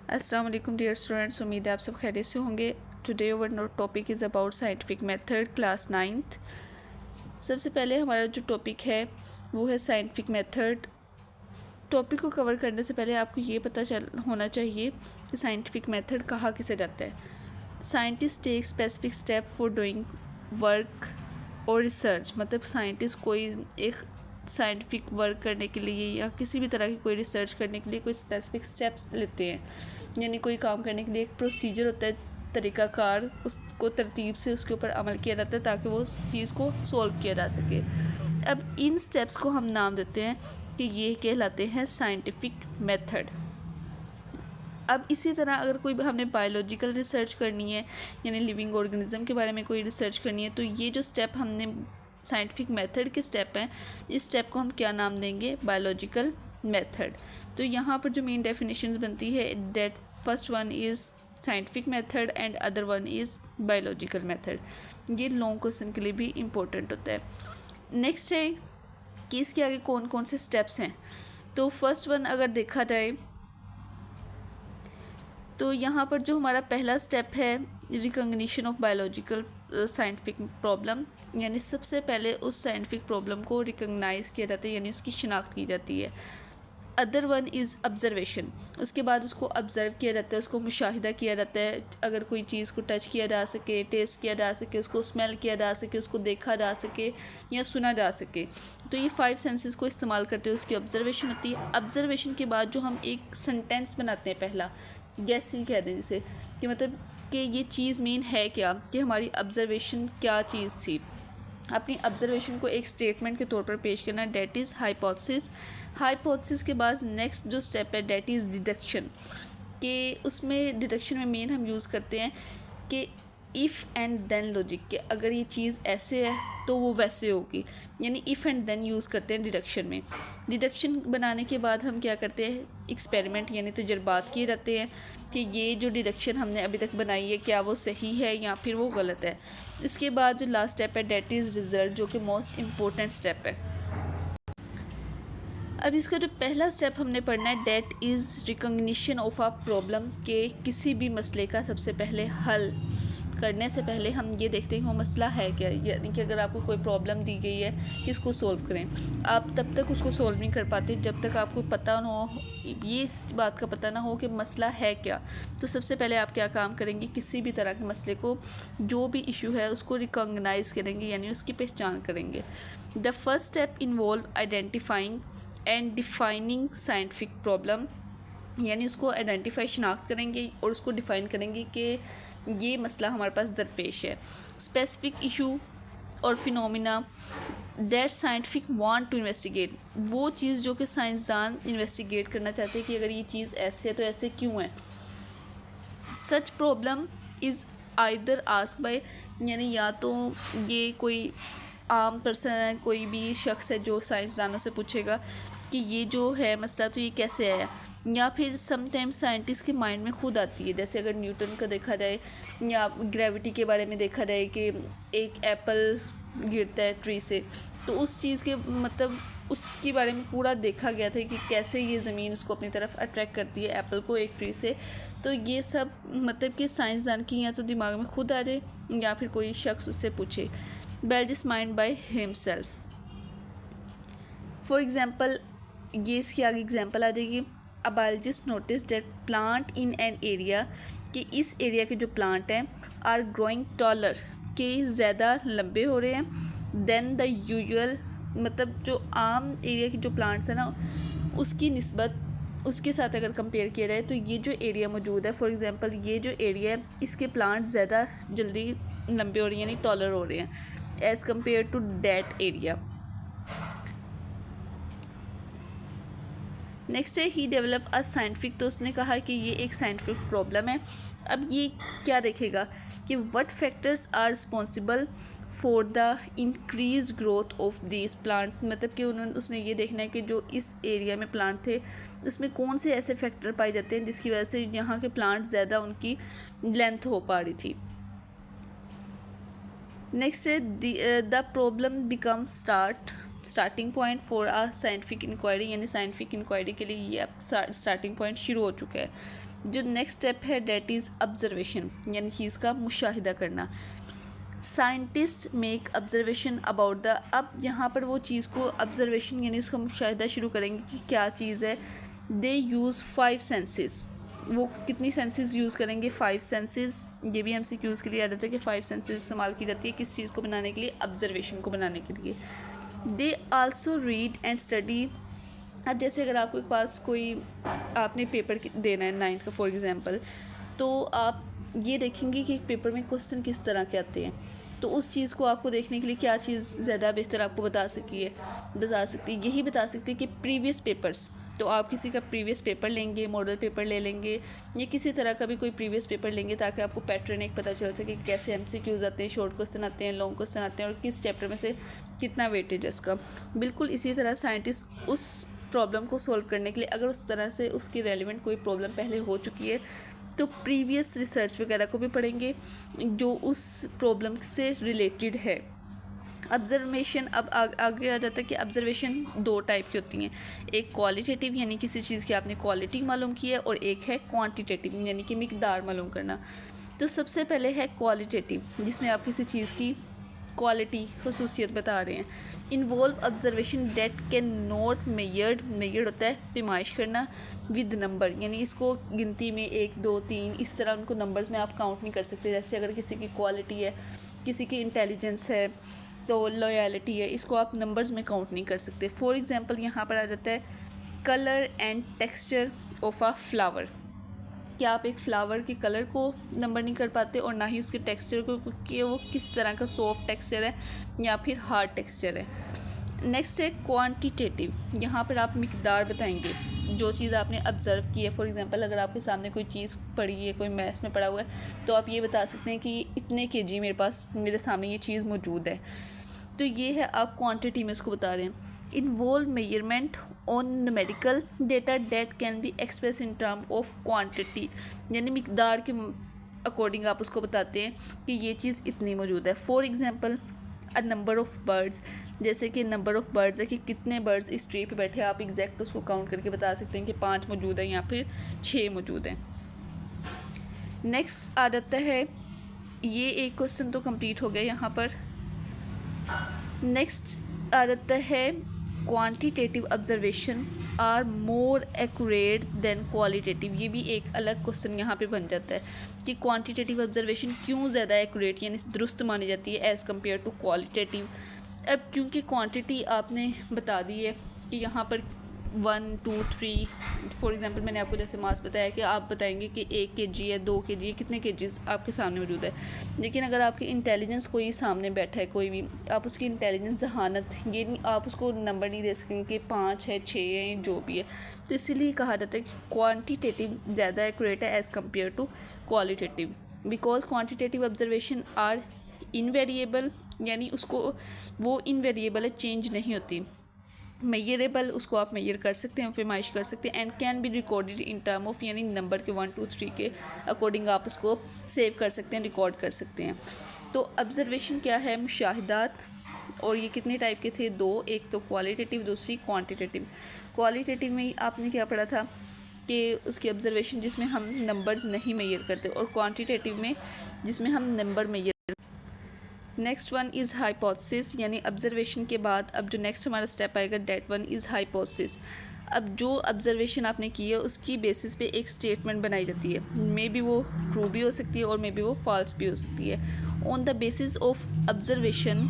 अस्सलाम वालेकुम dear students, उम्मीद है आप सब खैरियत से होंगे। Today our topic is about scientific method, class 9th। सबसे पहले हमारा जो टॉपिक है वो है साइंटिफिक मेथड। टॉपिक को कवर करने से पहले आपको ये पता होना चाहिए कि साइंटिफिक मेथड कहा किसे जाता है। Scientist take specific step for doing work और रिसर्च, मतलब साइंटिस्ट कोई एक साइंटिफिक वर्क करने के लिए या किसी भी तरह की कोई रिसर्च करने के लिए कोई स्पेसिफिक स्टेप्स लेते हैं, यानी कोई काम करने के लिए एक प्रोसीजर होता है, तरीक़ाकार, उसको तरतीब से उसके ऊपर अमल किया जाता है ताकि वो चीज़ को सॉल्व किया जा सके। अब इन स्टेप्स को हम नाम देते हैं कि ये कहलाते हैं साइंटिफिक मेथड। अब इसी तरह अगर कोई हमने बायोलॉजिकल रिसर्च करनी है, यानी लिविंग ऑर्गेनिज्म के बारे में कोई रिसर्च करनी है, तो ये जो स्टेप हमने साइंटिफिक मेथड के स्टेप हैं, इस स्टेप को हम क्या नाम देंगे? Biological method. तो यहाँ पर जो मेन डेफिनेशंस बनती है, that first one is scientific method and other one is biological method. ये लॉन्ग क्वेश्चन के लिए भी इम्पोर्टेंट होता है। नेक्स्ट है कि इसके आगे कौन कौन से स्टेप्स हैं। तो फर्स्ट वन अगर देखा जाए तो यहाँ पर जो हमारा पहला स्टेप है recognition of biological scientific problem, यानी सबसे पहले उस साइंटिफिक प्रॉब्लम को रिकॉग्नाइज़ किया जाता है, यानी उसकी शिनाख्त की जाती है। अदर वन इज़ ऑब्जर्वेशन, उसके बाद उसको ऑब्ज़र्व किया जाता है, उसको मुशाहिदा किया जाता है। अगर कोई चीज़ को टच किया जा सके, टेस्ट किया जा सके, उसको स्मेल किया जा सके, उसको देखा जा सके या सुना जा सके, तो ये 5 सेंसेस को इस्तेमाल करते हुए उसकी ऑब्जर्वेशन होती है। ऑब्जर्वेशन के बाद जो हम एक सेंटेंस बनाते हैं, पहला जैसे ही कह दें जिसे कि मतलब कि ये चीज़ मेन है क्या, कि हमारी ऑब्जर्वेशन क्या चीज़ थी। अपनी ऑब्जर्वेशन को एक स्टेटमेंट के तौर पर पेश करना, डेट इज़ हाइपोथेसिस। हाइपोथेसिस के बाद नेक्स्ट जो स्टेप है डेट इज़ डिडक्शन, कि उसमें डिडक्शन में मेन हम यूज़ करते हैं कि इफ़ एंड देन लॉजिक, कि अगर ये चीज़ ऐसे है तो वो वैसे होगी, यानी इफ़ एंड देन यूज़ करते हैं डिडक्शन में। डिडक्शन बनाने के बाद हम क्या करते हैं? एक्सपेरिमेंट यानी तजुर्बात किए जाते हैं कि ये जो डिडक्शन हमने अभी तक बनाई है क्या वो सही है या फिर वो गलत है। इसके बाद जो लास्ट स्टेप है डेट इज़ रिज़ल्ट, जो कि मोस्ट इम्पोर्टेंट स्टेप है। अब इसका जो पहला स्टेप हमने पढ़ना है that is recognition of a problem, के किसी भी मसले का सबसे पहले हल करने से पहले हम ये देखते हैं वो मसला है क्या, यानी कि अगर आपको कोई प्रॉब्लम दी गई है कि इसको सॉल्व करें, आप तब तक उसको सॉल्व नहीं कर पाते जब तक आपको पता ना हो, ये इस बात का पता ना हो कि मसला है क्या। तो सबसे पहले आप क्या काम करेंगे? किसी भी तरह के मसले को, जो भी इशू है उसको रिकॉग्नाइज़ करेंगे, यानी उसकी पहचान करेंगे। The first step involve identifying and defining scientific problem, यानी उसको आइडेंटिफाई शनाख्त करेंगे और उसको डिफ़ाइन करेंगे कि ये मसला हमारे पास दरपेश है। स्पेसिफिक इशू और phenomena that scientific want to investigate, वो चीज़ जो कि साइंसदान इन्वेस्टिगेट करना चाहते हैं कि अगर ये चीज़ ऐसे है तो ऐसे क्यों है। Such problem is either ask by, यानी या तो ये कोई आम पर्सन है, कोई भी शख्स है जो साइंसदानों से पूछेगा कि ये जो है मसला तो ये कैसे आया, या फिर समटाइम्स साइंटिस्ट के माइंड में खुद आती है। जैसे अगर न्यूटन का देखा जाए या ग्रेविटी के बारे में देखा जाए कि एक एप्पल गिरता है ट्री से, तो उस चीज़ के मतलब उसके बारे में पूरा देखा गया था कि कैसे ये ज़मीन उसको अपनी तरफ अट्रैक्ट करती है एप्पल को एक ट्री से। तो ये सब मतलब कि साइंसदान की या तो दिमाग में खुद आ जाए या फिर कोई शख्स उससे पूछे। Biologist mind by himself, for example ये इसकी आगे एग्जांपल आ जाएगी। A biologist notice that plant in an area, कि इस एरिया के जो प्लांट हैं आर ग्रोइंग टॉलर, के ज़्यादा लंबे हो रहे हैं देन द यूजुअल, मतलब जो आम एरिया के जो प्लांट्स हैं ना उसकी निस्बत उसके साथ अगर कंपेयर किया जाए तो ये जो एरिया मौजूद है, फॉर एग्जांपल ये जो एरिया है इसके प्लांट ज़्यादा जल्दी लंबे हो रहे हैं, यानी टॉलर हो रहे हैं as compare to that area. Next है ही डेवलप अ साइंटिफिक, तो उसने कहा कि ये एक साइंटिफिक प्रॉब्लम है। अब ये क्या देखेगा कि what factors are responsible for the increase growth of this plant, मतलब कि उसने ये देखना है कि जो इस एरिया में प्लांट थे उसमें कौन से ऐसे फैक्टर पाए जाते हैं जिसकी वजह से यहाँ के प्लांट ज़्यादा उनकी लेंथ हो पा रही थी। नेक्स्ट है the problem become starting point for a scientific inquiry, यानी साइंटिफिक इंक्वायरी के लिए ये अब स्टार्टिंग पॉइंट शुरू हो चुका है। जो नेक्स्ट स्टेप है डेट इज़ ऑब्जर्वेशन, यानी चीज़ का मुशाहिदा करना। Scientist make observation about the, अब यहाँ पर वो चीज़ को ऑब्जर्वेशन यानी उसका मुशाहिदा शुरू करेंगे कि क्या चीज़ है। दे यूज़ 5 सेंसेस, वो कितनी सेंसेस यूज़ करेंगे, 5 सेंसेस। ये भी MCQs के लिए आदत है कि 5 सेंसेस इस्तेमाल की जाती है किस चीज़ को बनाने के लिए, ऑब्जर्वेशन को बनाने के लिए। They also read and study, अब जैसे अगर आपके पास कोई आपने पेपर देना है 9th का फॉर एग्ज़ाम्पल, तो आप ये देखेंगे कि पेपर में क्वेश्चन किस तरह के आते हैं, तो उस चीज़ को आपको देखने के लिए क्या चीज़ ज़्यादा बेहतर आपको बता सकती है, यही बता सकती है कि प्रीवियस पेपर्स, तो आप किसी का प्रीवियस पेपर लेंगे, मॉडल पेपर ले लेंगे या किसी तरह का भी कोई प्रीवियस पेपर लेंगे ताकि आपको पैटर्न एक पता चल सके कि कैसे MCQs आते हैं, शॉर्ट क्वेश्चन आते हैं, लॉन्ग क्वेश्चन आते हैं और किस चैप्टर में से कितना वेटेज है इसका। बिल्कुल इसी तरह साइंटिस्ट उस प्रॉब्लम को सॉल्व करने के लिए अगर उस तरह से उसकी रेलिवेंट कोई प्रॉब्लम पहले हो चुकी है तो प्रीवियस रिसर्च वगैरह को भी पढ़ेंगे जो उस प्रॉब्लम से रिलेटेड है। ऑब्जर्वेशन, अब आगे आ जाता है कि ऑब्जर्वेशन 2 टाइप की होती हैं, एक क्वालिटेटिव यानी किसी चीज़ की आपने क्वालिटी मालूम की है, और एक है क्वांटिटेटिव यानी कि मिकदार मालूम करना। तो सबसे पहले है क्वालिटेटिव, जिसमें आप किसी चीज़ की क्वालिटी खसूसियत बता रहे हैं। Involve observation that can not measured होता है पैमाइश करना, विद नंबर, यानी इसको गिनती में 1 2 3 इस तरह उनको नंबर्स में आप काउंट नहीं कर सकते। जैसे अगर किसी की क्वालिटी है, किसी की इंटेलिजेंस है, तो लॉयल्टी है, इसको आप नंबर्स में काउंट नहीं कर सकते। फॉर एग्जांपल यहाँ पर आ जाता है colour and texture of a flower, क्या आप एक फ्लावर के कलर को नंबर नहीं कर पाते और ना ही उसके टेक्सचर को कि वो किस तरह का सॉफ्ट टेक्सचर है या फिर हार्ड टेक्सचर है। नेक्स्ट है क्वांटिटेटिव, यहाँ पर आप मिकदार बताएंगे जो चीज़ आपने ऑब्ज़र्व की है। फॉर एग्जांपल अगर आपके सामने कोई चीज़ पड़ी है, कोई मैथ्स में पड़ा हुआ है, तो आप ये बता सकते हैं कि इतने kg मेरे सामने ये चीज़ मौजूद है, तो ये है आप क्वांटिटी में इसको बता रहे हैं। Involve measurement on numerical data date can be express in term of quantity, यानी मिकदार के अकॉर्डिंग आप उसको बताते हैं कि ये चीज़ इतनी मौजूद है। For example a number of birds, जैसे कि नंबर ऑफ़ बर्ड्स है कि कितने बर्ड्स इस ट्री पे बैठे हैं, आप एग्जैक्ट उसको काउंट करके बता सकते हैं कि 5 मौजूद है या फिर 6 मौजूद हैं। नेक्स्ट आ जाता है, ये एक क्वेश्चन तो कंप्लीट हो गया यहाँ पर। नेक्स्ट आ जाता है quantitative observation are more accurate than qualitative, ये भी एक अलग क्वेश्चन यहाँ पे बन जाता है कि क्वांटिटेटिव ऑब्जर्वेशन क्यों ज़्यादा एक्यूरेट यानी दुरुस्त मानी जाती है एज़ कम्पेयर टू क्वालिटेटिव। अब क्योंकि क्वांटिटी आपने बता दी है कि यहाँ पर 1 2 3 फॉर एग्जांपल मैंने आपको जैसे मास बताया कि आप बताएंगे कि 1 kg है, 2 kg है, कितने kgs आपके सामने मौजूद है। लेकिन अगर आपकी इंटेलिजेंस कोई सामने बैठा है, कोई भी, आप उसकी इंटेलिजेंस जहानत ये नहीं, आप उसको नंबर नहीं दे सकेंगे कि 5 है 6 है जो भी है। तो इसीलिए कहा जाता है कि क्वान्टिटेटिव ज़्यादा एक्यूरेट है as compare to qualitative, because quantitative observation are invariable, यानी उसको वो इनवेरिएबल है, चेंज नहीं होती। मेजरेबल, उसको आप मेजर कर सकते हैं, पैमाइश कर सकते हैं। And can be recorded in term of, यानी नंबर के 1 2 3 के अकॉर्डिंग आप उसको सेव कर सकते हैं, रिकॉर्ड कर सकते हैं। तो ऑब्जर्वेशन क्या है, मुशाहिदात, और ये कितने टाइप के थे, 2, एक तो क्वालिटेटिव, दूसरी क्वांटिटेटिव। क्वालिटेटिव में आपने क्या पढ़ा था कि उसकी ऑब्जर्वेशन जिसमें हम नंबर्स नहीं मेजर करते, और क्वांटिटेटिव में जिसमें हम number measure. Next one is hypothesis, यानी ऑब्जर्वेशन के बाद अब जो नेक्स्ट हमारा स्टेप आएगा डेट वन इज़ हाइपोथेसिस। अब जो ऑब्जर्वेशन आपने की है उसकी बेसिस पे एक स्टेटमेंट बनाई जाती है, मे बी वो ट्रू भी हो सकती है और मे बी वो फॉल्स भी हो सकती है। On the basis of observation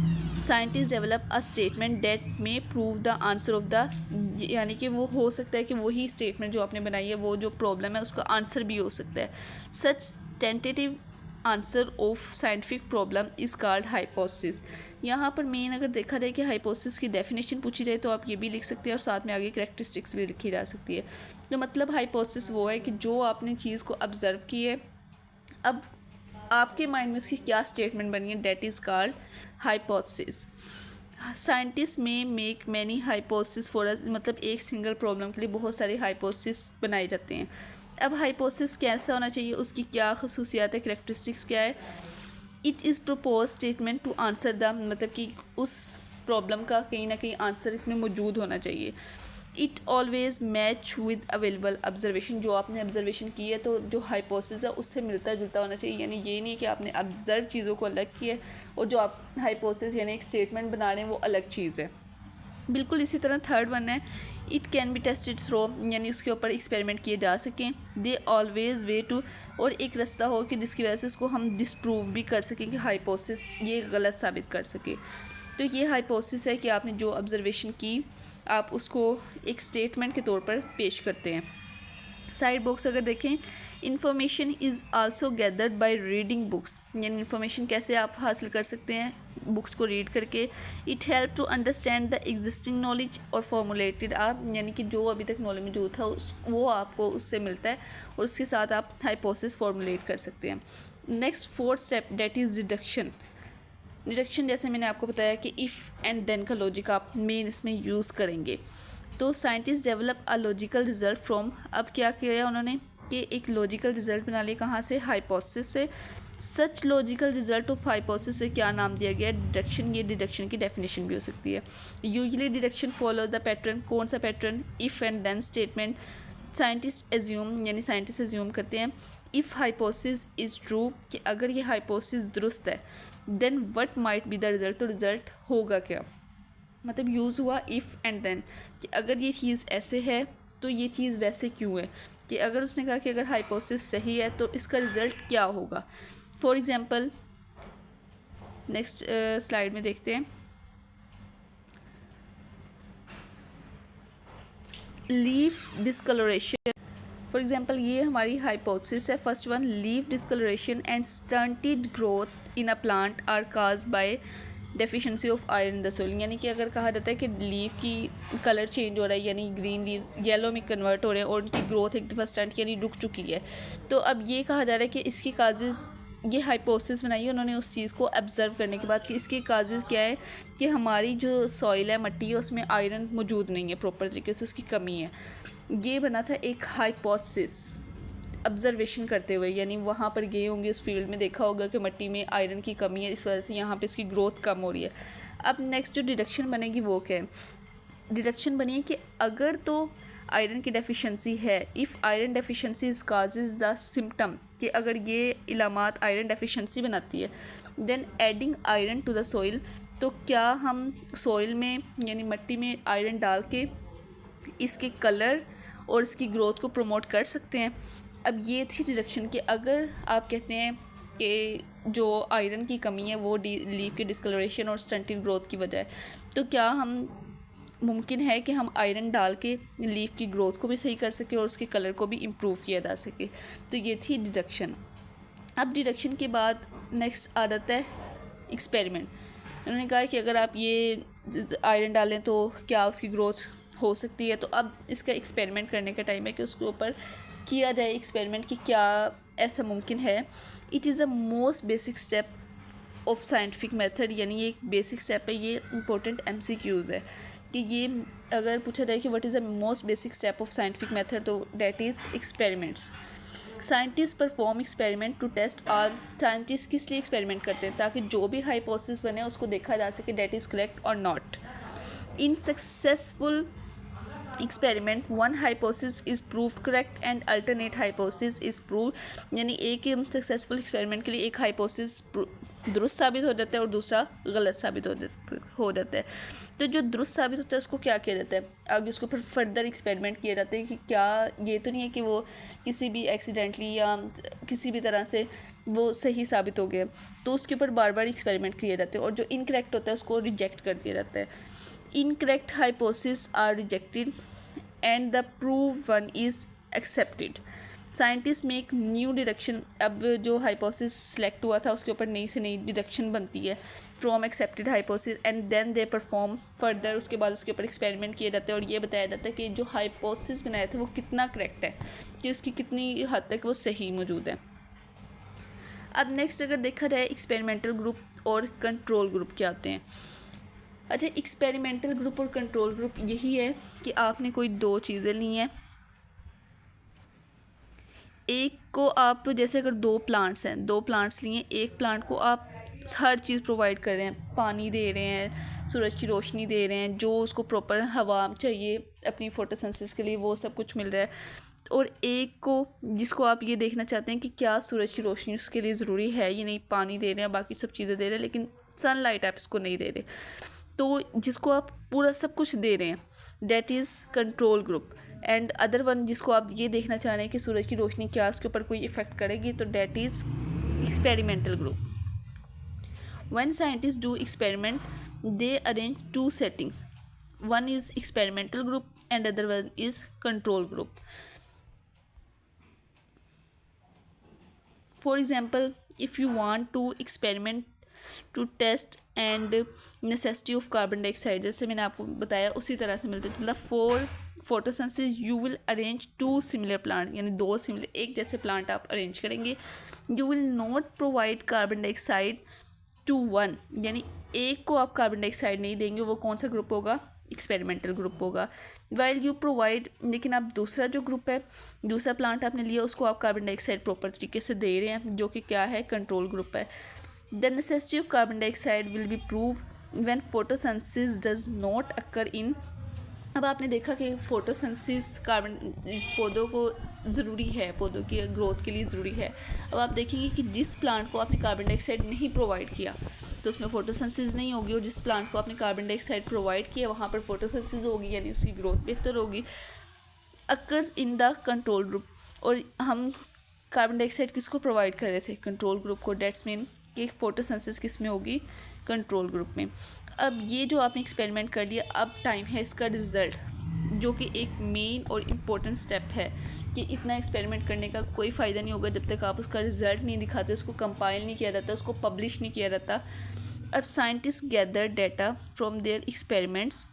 scientist develop a statement that may prove the answer of the, यानी कि वो हो सकता है कि वही स्टेटमेंट जो आपने बनाई है वो जो प्रॉब्लम है उसका आंसर भी हो सकता है। Such tentative answer of scientific problem is called hypothesis. यहाँ पर मेन अगर देखा जाए कि हाइपोथेसिस की डेफिनेशन पूछी जाए तो आप ये भी लिख सकते हैं और साथ में आगे कैरेक्टरिस्टिक्स भी लिखी जा सकती है। तो मतलब हाइपोथेसिस वो है कि जो आपने चीज़ को ऑब्जर्व की है, अब आपके माइंड में उसकी क्या स्टेटमेंट बनी है, that is called hypothesis. Scientist में मेक मैनी हाइपोथेसिस फॉर, मतलब एक सिंगल प्रॉब्लम के लिए बहुत सारे हाइपोथेसिस बनाए जाते हैं। अब हाइपोथेसिस कैसा होना चाहिए, उसकी क्या खसूसियात है, कैरेक्टरिस्टिक्स क्या है। It is propose statement to answer the, मतलब कि उस प्रॉब्लम का कहीं ना कहीं आंसर इसमें मौजूद होना चाहिए। It always match with available observation. जो आपने ऑब्जर्वेशन की है तो जो हाइपोथेसिस है उससे मिलता जुलता होना चाहिए, यानी ये नहीं कि आपने ऑब्जर्व चीज़ों को अलग किया है और जो आप हाइपोथेसिस यानी एक स्टेटमेंट बना रहे हैं वो अलग चीज़ है। बिल्कुल इसी तरह थर्ड वन है, it can be tested through, यानी उसके ऊपर एक्सपेरिमेंट किए जा सकें। दे ऑलवेज वे टू, और एक रास्ता हो कि जिसकी वजह से इसको हम डिसप्रूव भी कर सकें कि हाइपोथेसिस ये गलत साबित कर सके। तो ये हाइपोथेसिस है कि आपने जो ऑब्जर्वेशन की आप उसको एक स्टेटमेंट के तौर पर पेश करते हैं। साइड बॉक्स अगर देखें, information is also gathered by reading books, यानी इन्फॉर्मेशन कैसे आप हासिल कर सकते हैं बुक्स को रीड करके। It help to understand the existing knowledge और फॉर्मुलेटेड आप, यानी कि जो अभी तक नॉलेज मौजूद था वो आपको उससे मिलता है और उसके साथ आप हाइपोथेसिस फॉर्मुलेट कर सकते हैं। Next fourth step that is deduction. Deduction जैसे मैंने आपको बताया कि इफ़ एंड देन का लॉजिक आप मेन इसमें यूज़ करेंगे। तो scientist develop a logical result from, अब क्या किया उन्होंने कि एक लॉजिकल रिजल्ट बना लिया, कहाँ से, हाइपोथेसिस से। सच लॉजिकल रिजल्ट ऑफ हाइपोथेसिस से क्या नाम दिया गया, डिडक्शन। ये डिडक्शन की डेफिनेशन भी हो सकती है। Usually deduction follow the pattern, कौन सा pattern, if and then statement. Scientist assume, यानी साइंटिस्ट एज्यूम करते हैं इफ़ हाइपोथेसिस इज़ ट्रू, कि अगर ये हाइपोथेसिस दुरुस्त है, then what might be the result, तो रिजल्ट होगा क्या। मतलब यूज़ हुआ इफ़ एंड देन, कि अगर ये चीज़ ऐसे है तो ये चीज़ वैसे क्यों है, कि अगर उसने कहा कि अगर हाइपोथेसिस सही है तो इसका रिज़ल्ट क्या होगा। फॉर एग्ज़ाम्पल नेक्स्ट स्लाइड में देखते हैं, लीफ डिस्कलरेशन। फॉर एग्जाम्पल ये हमारी हाइपोथेसिस है, first one, leaf discoloration and stunted growth in a plant are caused by deficiency of iron in the soil, यानी कि अगर कहा जाता है कि लीफ की कलर चेंज हो रहा है, यानी ग्रीन लीव्स येलो में कन्वर्ट हो रहे हैं और उनकी ग्रोथ एक दफ़ा स्टंट यानी रुक चुकी है, तो अब ये कहा जा रहा है कि इसकी काजेज़, ये हाइपोथेसिस बनाई है उन्होंने उस चीज़ को ऑब्जर्व करने के बाद कि इसके काजेज़ क्या है, कि हमारी जो सॉइल है, मिट्टी है, उसमें आयरन मौजूद नहीं है प्रॉपर तरीके से, उसकी कमी है। ये बना था एक हाइपोथेसिस ऑब्जर्वेशन करते हुए, यानी वहाँ पर गए होंगे उस फील्ड में, देखा होगा कि मिट्टी में आयरन की कमी है, इस वजह से यहाँ पे इसकी ग्रोथ कम हो रही है। अब नेक्स्ट जो डिडक्शन बनेगी वो क्या है, डिडक्शन बनी है कि अगर तो आयरन की डेफिशिएंसी है, if iron deficiency is causes the symptom, कि अगर ये इलामात आयरन डेफिशिएंसी बनाती है, then adding iron to the soil, तो क्या हम सॉइल में यानी मिट्टी में आयरन डाल के इसके कलर और इसकी ग्रोथ को प्रमोट कर सकते हैं। अब ये थी डिडक्शन कि अगर आप कहते हैं कि जो आयरन की कमी है वो लीफ के डिस्कलरेशन और स्टंटेड ग्रोथ की वजह है, तो क्या हम मुमकिन है कि हम आयरन डाल के लीफ की ग्रोथ को भी सही कर सकें और उसके कलर को भी इम्प्रूव किया जा सके। तो ये थी डिडक्शन। अब डिडक्शन के बाद नेक्स्ट आ जाता है एक्सपेरिमेंट। उन्होंने कहा कि अगर आप ये आयरन डालें तो क्या उसकी ग्रोथ हो सकती है, तो अब इसका एक्सपेरिमेंट करने का टाइम है कि उसके ऊपर किया जाए एक्सपेरिमेंट कि क्या ऐसा मुमकिन है। It is a most basic step of scientific method, यानी ये एक बेसिक स्टेप है, ये इंपॉर्टेंट MCQs है कि ये अगर पूछा जाए कि what is the most basic step of scientific method, तो that is experiments. Scientist perform experiment to test are, scientist किस लिए एक्सपेरिमेंट करते हैं, ताकि जो भी हाइपोथेसिस बने उसको देखा जा सके डेट इज़ करेक्ट और not. In successful experiment one hypothesis is prove correct and alternate hypothesis is prove, यानी एक सक्सेसफुल एक्सपेरिमेंट के लिए एक हाइपोथेसिस दुरुस्त साबित हो जाता है और दूसरा गलत साबित हो जाता है। तो जो दुरुस्त साबित होता है उसको क्या किया जाता है, आगे उसको फिर फर्दर एक्सपेरिमेंट किए जाते हैं कि क्या ये तो नहीं है कि वो किसी भी एक्सीडेंटली या किसी भी तरह से वो सही साबित हो गया, तो उसके ऊपर बार बार एक्सपेरिमेंट किए जाते हैं और जो इनकरेक्ट होता है उसको रिजेक्ट कर दिया जाता है। Incorrect hypothesis are rejected and the prove one is accepted. Scientist में एक न्यू डिडक्शन, अब जो हाइपोथेसिस सेलेक्ट हुआ था उसके ऊपर नई से नई डिडक्शन बनती है from accepted hypothesis and then they perform further, उसके बाद उसके ऊपर एक्सपेरिमेंट किए जाते हैं और ये बताया जाता है कि जो हाइपोथेसिस बनाया था वो कितना करेक्ट है, कि उसकी कितनी हद तक वो सही मौजूद है। अब नेक्स्ट अगर देखा जाए एक्सपेरिमेंटल ग्रुप और कंट्रोल ग्रुप क्या होते हैं। अच्छा, एक्सपेरिमेंटल ग्रुप और कंट्रोल ग्रुप यही है कि आपने कोई दो चीज़ें ली हैं, एक को आप जैसे अगर दो प्लांट्स हैं, दो प्लांट्स लिए, एक प्लांट को आप हर चीज़ प्रोवाइड कर रहे हैं, पानी दे रहे हैं, सूरज की रोशनी दे रहे हैं, जो उसको प्रॉपर हवा चाहिए अपनी फोटोसिंथेसिस के लिए वो सब कुछ मिल रहा है। और एक को जिसको आप ये देखना चाहते हैं कि क्या सूरज की रोशनी उसके लिए ज़रूरी है, ये नहीं पानी दे रहे हैं, बाकी सब चीज़ें दे रहे हैं, लेकिन सनलाइट आप इसको नहीं दे रहे, तो जिसको आप पूरा सब कुछ दे रहे हैं that is control group. And other one जिसको आप ये देखना चाह रहे हैं कि सूरज की रोशनी क्या उसके ऊपर कोई इफ़ेक्ट करेगी, तो that is experimental group. When scientists do experiment, they arrange two settings. One is experimental group and other one is control group. For example, if you want to experiment to test and necessity of carbon dioxide, जैसे मैंने आपको बताया उसी तरह से मिलते मतलब for photosynthesis you will arrange two similar plant, यानी दो सिमिलर एक जैसे प्लांट आप अरेंज करेंगे। You will not provide carbon dioxide to one, यानी एक को आप कार्बन डाइऑक्साइड नहीं देंगे, वो कौन सा ग्रुप होगा, एक्सपेरिमेंटल ग्रुप होगा। वाइल यू प्रोवाइड, लेकिन आप दूसरा जो ग्रुप है, दूसरा प्लांट आपने लिया उसको आप कार्बन डाइऑक्साइड प्रॉपर तरीके से दे रहे हैं, जो कि क्या है, कंट्रोल ग्रुप है। The necessity of carbon dioxide will be prove when photosynthesis does not occur in. अब आपने देखा कि फोटोसिंथेसिस कार्बन पौधों को ज़रूरी है, पौधों की ग्रोथ के लिए ज़रूरी है। अब आप देखेंगे कि जिस प्लांट को आपने कार्बन डाइऑक्साइड नहीं प्रोवाइड किया तो उसमें फोटोसिंथेसिस नहीं होगी, और जिस प्लांट को आपने कार्बन डाइऑक्साइड प्रोवाइड किया वहाँ पर फोटोसिंथेसिस होगी, यानी उसकी ग्रोथ बेहतर होगी। Occurs in the control group, और हम कार्बन डाइऑक्साइड किसको प्रोवाइड कर रहे थे, कंट्रोल ग्रुप को। डेट्स मीन कि फोटोसिंथेसिस किस में होगी, कंट्रोल ग्रुप में। अब ये जो आपने एक्सपेरिमेंट कर लिया, अब टाइम है इसका रिज़ल्ट, जो कि एक मेन और इम्पोर्टेंट स्टेप है कि इतना एक्सपेरिमेंट करने का कोई फ़ायदा नहीं होगा जब तक आप उसका रिज़ल्ट नहीं दिखाते, उसको कंपाइल नहीं किया जाता, उसको पब्लिश नहीं किया जाता। अब scientist gather data from their experiments,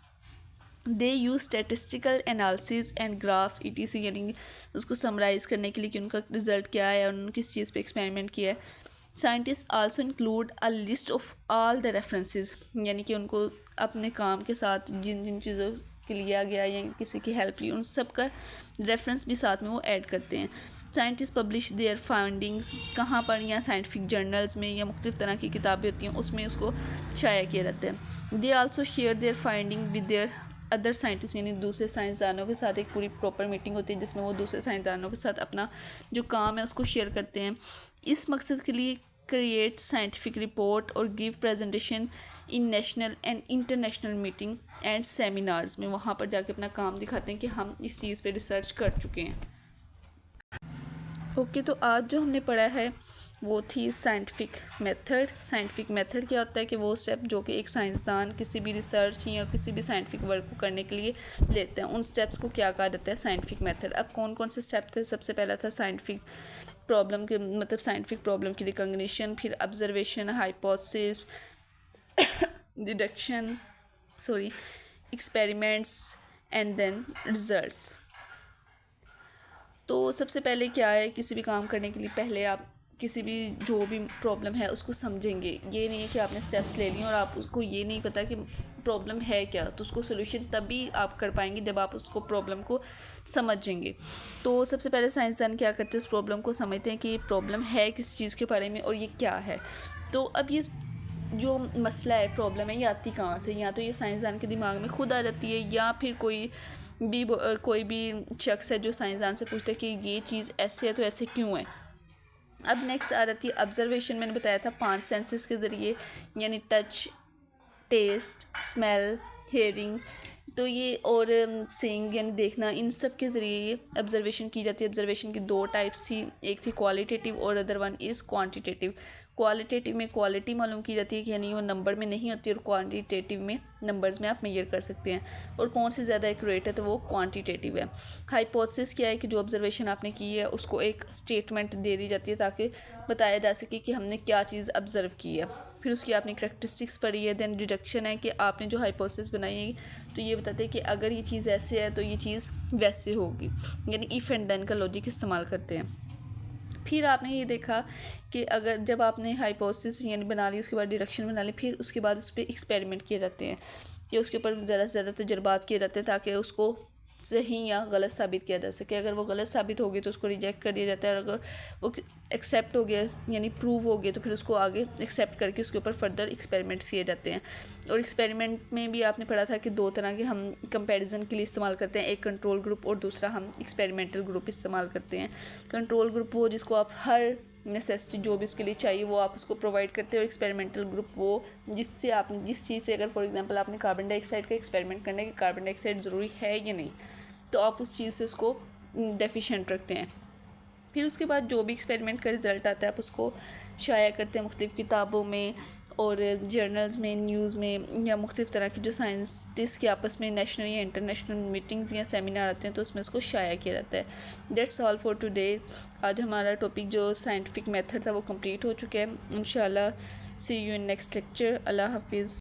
they use statistical analysis and graph ETC, यानी उसको समराइज़ करने के लिए कि उनका रिज़ल्ट क्या है और उन्होंने किस चीज़ पे एक्सपेरिमेंट किया है। Scientist also include a list of all the references, यानी कि उनको अपने काम के साथ जिन जिन चीज़ों के लिया गया या किसी की हेल्प ली उन सब का रेफरेंस भी साथ में वो ऐड करते हैं। साइंटिस्ट पब्लिश देयर फाइंडिंग्स कहाँ पर, या साइंटिफिक जर्नल्स में या मुख्तलिफ तरह की किताबें होती हैं उसमें उसको शाया किया जाता है। They also share their finding with their other scientist, यानी दूसरे साइंसदानों के साथ एक पूरी प्रॉपर मीटिंग होती है जिसमें वो दूसरे साइंसदानों के साथ अपना जो काम है उसको शेयर करते हैं। इस मकसद के लिए क्रिएट साइंटिफिक रिपोर्ट और give presentation in national and international meeting and seminars में, वहाँ पर जाके अपना काम दिखाते हैं कि हम इस चीज़ पे रिसर्च कर चुके हैं। ओके, तो आज जो हमने पढ़ा है वो थी साइंटिफिक मेथड। साइंटिफिक मेथड क्या होता है कि वो स्टेप जो कि एक साइंसदान किसी भी रिसर्च या किसी भी साइंटिफिक वर्क को करने के लिए लेते हैं, उन स्टेप्स को क्या कहा जाता है, साइंटिफिक मेथड। अब कौन कौन से स्टेप थे, सबसे पहला था साइंटिफिक प्रॉब्लम के मतलब साइंटिफिक प्रॉब्लम की रिकॉग्निशन, फिर observation, hypothesis, deduction, experiments and then results. तो सबसे पहले क्या है, किसी भी काम करने के लिए पहले आप किसी भी जो भी प्रॉब्लम है उसको समझेंगे। ये नहीं है कि आपने स्टेप्स ले लिए और आप उसको ये नहीं पता कि प्रॉब्लम है क्या, तो उसको सोल्यूशन तभी आप कर पाएंगे जब आप उसको प्रॉब्लम को समझेंगे। तो सबसे पहले साइंसदान क्या करते हैं, उस प्रॉब्लम को समझते हैं कि ये प्रॉब्लम है किस चीज़ के बारे में और ये क्या है। तो अब ये जो मसला है, प्रॉब्लम है, ये आती कहाँ से, या तो ये साइंसदान के दिमाग में खुद आ जाती है या फिर कोई भी शख्स है जो साइंसदान से पूछता है कि ये चीज़ ऐसे है तो ऐसे क्यों है। अब नेक्स्ट आ जाती है ऑब्जर्वेशन। मैंने बताया था 5 सेंसेस के ज़रिए, यानी टच, टेस्ट, स्मेल, हेयरिंग, तो ये और सीइंग यानी देखना, इन सब के ज़रिए ये ऑब्जर्वेशन की जाती है। ऑब्जर्वेशन की 2 टाइप्स थी, एक थी क्वालिटेटिव और other one is quantitative. Qualitative में क्वालिटी मालूम की जाती है कि यानी वो नंबर में नहीं होती, और क्वांटिटेटिव में नंबर्स में आप मेजर कर सकते हैं, और कौन सी ज़्यादा एक्यूरेट है तो वो क्वांटिटेटिव है। हाइपोथेसिस क्या है कि जो ऑब्जर्वेशन आपने की है उसको एक स्टेटमेंट दे दी जाती है ताकि बताया जा सके कि हमने क्या चीज़ ऑब्जर्व की है। फिर उसकी आपने करैक्टरिस्टिक्स पढ़ी है। देन डिडक्शन है कि आपने जो हाइपोथेसिस बनाई है तो ये बताते हैं कि अगर ये चीज़ ऐसे है तो ये चीज़ वैसे होगी, यानी इफ़ एंड देन का लॉजिक इस्तेमाल करते हैं। फिर आपने ये देखा कि अगर जब आपने हाइपोथेसिस यानी बना ली, उसके बाद डिडक्शन बना ली, फिर उसके बाद उस पर एक्सपेरिमेंट किए जाते हैं कि उसके ऊपर ज़्यादा से ज़्यादा तजुर्बात किए जाते हैं ताकि उसको सही या गलत साबित किया जा सके। अगर वो गलत साबित होगी तो उसको रिजेक्ट कर दिया जाता है, और अगर वो एक्सेप्ट हो गया यानी प्रूव हो गया तो फिर उसको आगे एक्सेप्ट करके उसके ऊपर फर्दर एक्सपेरिमेंट किए जाते हैं। और एक्सपेरिमेंट में भी आपने पढ़ा था कि 2 तरह के हम कंपैरिजन के लिए इस्तेमाल करते हैं, एक कंट्रोल ग्रुप और दूसरा हम एक्सपेरिमेंटल ग्रुप इस्तेमाल करते हैं। कंट्रोल ग्रुप वो जिसको आप हर नेसेसिटी जो भी उसके लिए चाहिए वो आप उसको प्रोवाइड करते हैं, और एक्सपेरिमेंटल ग्रुप वो जिससे आपने जिस चीज़ से, अगर फॉर एग्जांपल आपने कार्बन डाइऑक्साइड का एक्सपेरिमेंट करना है कि कार्बन डाइऑक्साइड ज़रूरी है या नहीं, तो आप उस चीज़ से उसको डेफिशिएंट रखते हैं। फिर उसके बाद जो भी एक्सपेरिमेंट का रिज़ल्ट आता है आप उसको शाया करते हैं मुख्तलिफ़ किताबों में और जर्नल्स में, न्यूज़ में, या मुख्तलिफ़ तरह की जो साइंटिस्ट के आपस में नेशनल या इंटरनेशनल मीटिंग्स या सेमिनार आते हैं तो उसमें उसको शाया किया जाता है। That's all for today. आज हमारा टॉपिक जो साइंटिफिक मेथड था वो कंप्लीट हो चुका है। इंशाल्लाह सी यू इन नेक्स्ट लेक्चर। अल्लाह हाफिज़।